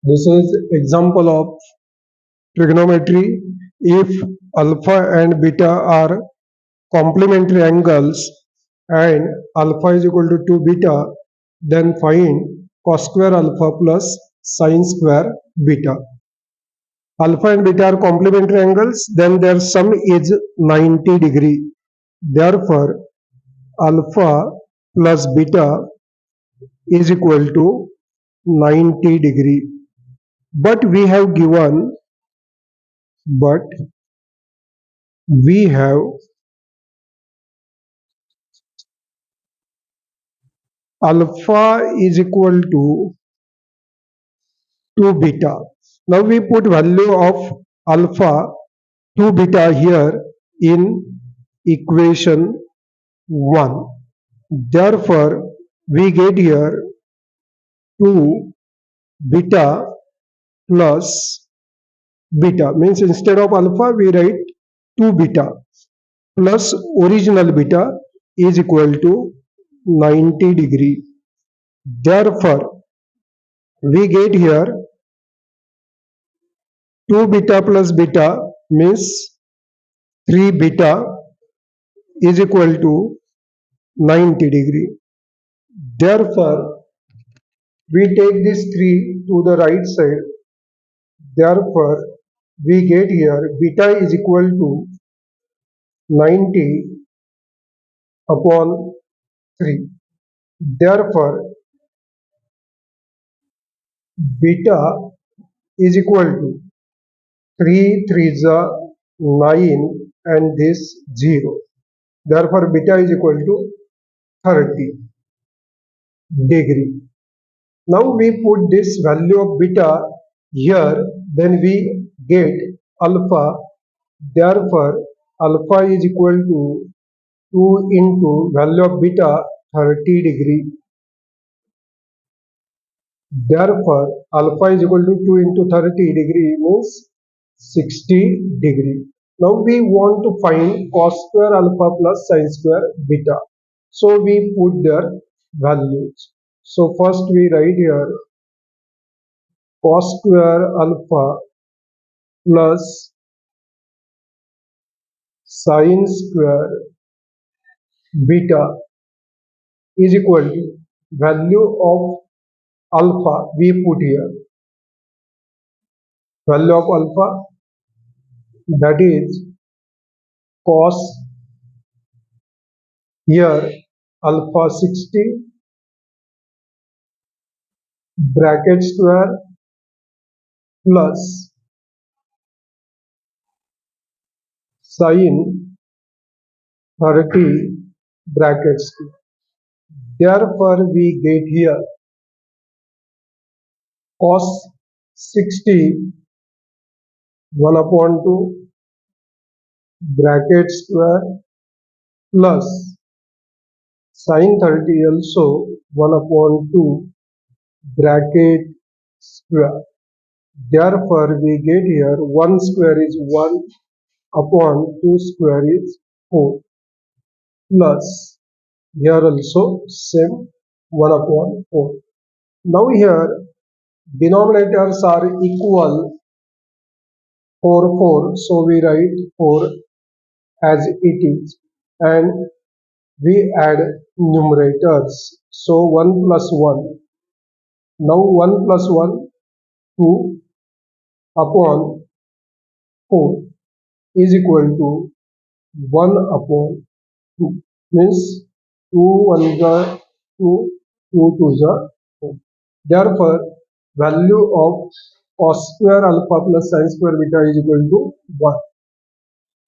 This is example of trigonometry. If alpha and beta are complementary angles and alpha is equal to 2 beta, then find cos square alpha plus sin square beta. Alpha and beta are complementary angles, then their sum is 90 degree. Therefore, alpha plus beta is equal to 90 degree. But we have alpha is equal to 2 beta. Now we put value of alpha 2 beta here in equation 1. Therefore, we get here 2 beta plus beta. Means instead of alpha, we write 2 beta plus original beta is equal to 90 degree. Therefore, we get here 2 beta plus beta means 3 beta is equal to 90 degree. Therefore, we take this 3 to the right side. Therefore, we get here beta is equal to 90 upon 3. Therefore, beta is equal to 3 3s are 9 and this 0. Therefore, beta is equal to 30 degree. Now we put this value of beta here, then we get alpha. Therefore, alpha is equal to 2 into value of beta 30 degree. Therefore, alpha is equal to 2 into 30 degree means 60 degree. Now we want to find cos square alpha plus sin square beta. So we put their values. So first we write here cos square alpha plus sin square beta is equal to value of alpha we put here. Value of alpha, that is cos here alpha 60 bracket square plus sin 30 bracket square. Therefore, we get here cos 60 1 upon 2 bracket square plus sin 30 also 1 upon 2 bracket square. Therefore, we get here 1 square is 1 upon 2 square is 4 plus here also same 1 upon 4. Now here denominators are equal 4 4, so we write 4 as it is and we add numerators. So 1 plus 1. Now 1 plus 1 2 upon 4 is equal to 1 upon 2 means 2 1 the 2 2 2 the 4. Therefore, value of cos square alpha plus sin square beta is equal to 1.